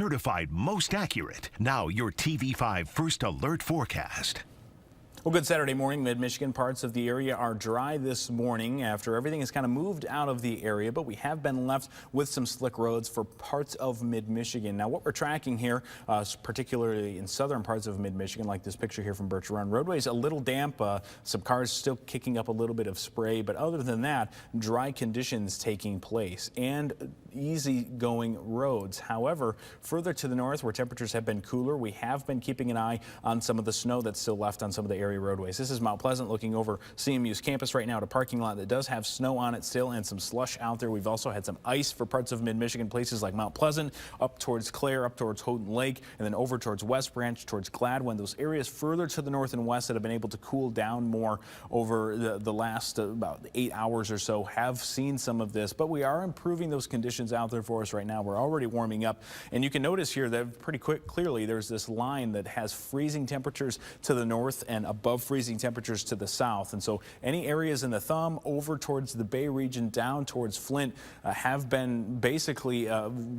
certified most accurate. Now your TV5 First Alert forecast. Well, good Saturday morning. Mid-Michigan parts of the area are dry this morning after everything has kind of moved out of the area, but we have been left with some slick roads for parts of mid-Michigan. Now, what we're tracking here, particularly in southern parts of mid-Michigan, like this picture here from Birch Run, roadways a little damp, some cars still kicking up a little bit of spray, but other than that, dry conditions taking place and easy-going roads. However, further to the north, where temperatures have been cooler, we have been keeping an eye on some of the snow that's still left on some of the area roadways. This is Mount Pleasant looking over CMU's campus right now at a parking lot that does have snow on it still and some slush out there. We've also had some ice for parts of mid-Michigan, places like Mount Pleasant, up towards Clare, up towards Houghton Lake, and then over towards West Branch, towards Gladwin. Those areas further to the north and west that have been able to cool down more over the last about 8 hours or so have seen some of this, but we are improving those conditions out there for us right now. We're already warming up, and you can notice here that pretty clearly there's this line that has freezing temperatures to the north and above freezing temperatures to the south. And so any areas in the thumb over towards the Bay region down towards Flint have been basically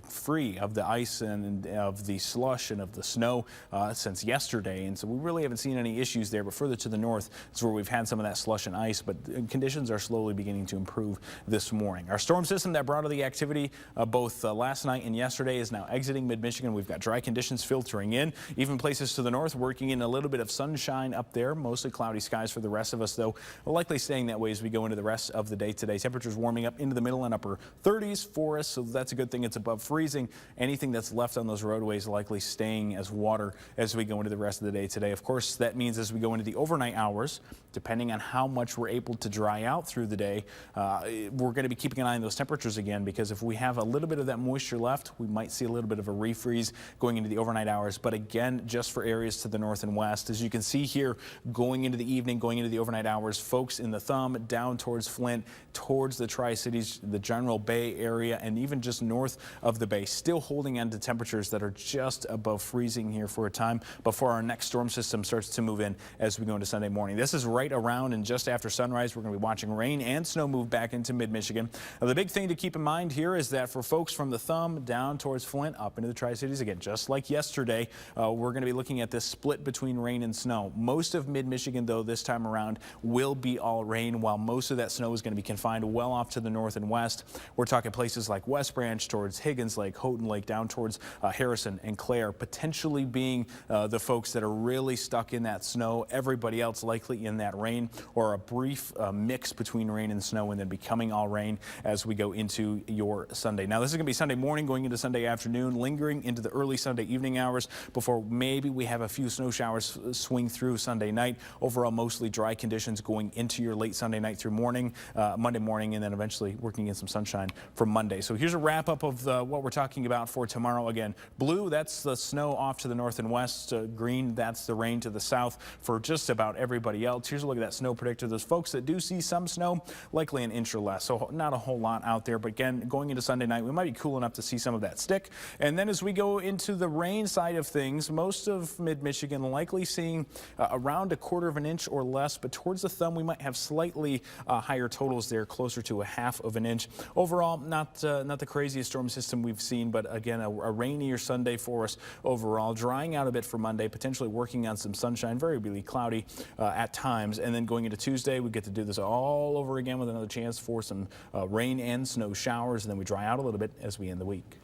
free of the ice and of the slush and of the snow since yesterday. And so we really haven't seen any issues there, but further to the north is where we've had some of that slush and ice, but conditions are slowly beginning to improve this morning. Our storm system that brought all the activity both last night and yesterday is now exiting mid-Michigan. We've got dry conditions filtering in, even places to the north working in a little bit of sunshine up there. Mostly cloudy skies for the rest of us, though, likely staying that way as we go into the rest of the day today. Temperatures warming up into the middle and upper 30s for us, so that's a good thing. It's above freezing. Anything that's left on those roadways likely staying as water as we go into the rest of the day today. Of course, that means as we go into the overnight hours, depending on how much we're able to dry out through the day, we're going to be keeping an eye on those temperatures again, because if we have a little bit of that moisture left, we might see a little bit of a refreeze going into the overnight hours. But again, just for areas to the north and west, as you can see here, going into the evening, going into the overnight hours, folks in the thumb down towards Flint, towards the Tri-Cities, the general Bay area, and even just north of the Bay, still holding on to temperatures that are just above freezing here for a time before our next storm system starts to move in as we go into Sunday morning. This is right around and just after sunrise. We're going to be watching rain and snow move back into mid-Michigan. Now, the big thing to keep in mind here is that for folks from the thumb down towards Flint, up into the Tri-Cities, again, just like yesterday, we're going to be looking at this split between rain and snow. Most of mid-Michigan, though, this time around will be all rain, while most of that snow is going to be confined well off to the north and west. We're talking places like West Branch towards Higgins Lake, Houghton Lake, down towards Harrison and Clare, potentially being the folks that are really stuck in that snow. Everybody else likely in that rain, or a brief mix between rain and snow, and then becoming all rain as we go into your Sunday. Now, this is going to be Sunday morning going into Sunday afternoon, lingering into the early Sunday evening hours before maybe we have a few snow showers swing through Sunday night. Overall, mostly dry conditions going into your late Sunday night through morning, Monday morning, and then eventually working in some sunshine for Monday. So here's a wrap up of what we're talking about for tomorrow. Again, blue, that's the snow off to the north and west. Green, that's the rain to the south for just about everybody else. Here's a look at that snow predictor. Those folks that do see some snow, likely an inch or less, so not a whole lot out there. But again, going into Sunday night, we might be cool enough to see some of that stick. And then as we go into the rain side of things, most of mid-Michigan likely seeing around 1/4 of an inch or less, but towards the thumb we might have slightly higher totals there, closer to 1/2 of an inch. Overall, not the craziest storm system we've seen, but again, a rainier Sunday for us overall. Drying out a bit for Monday, potentially working on some sunshine, variably cloudy at times. And then going into Tuesday, we get to do this all over again with another chance for some rain and snow showers, and then we dry out a little bit as we end the week.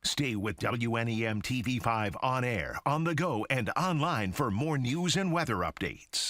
Stay with WNEM TV5 on air, on the go, and online for more news and weather updates.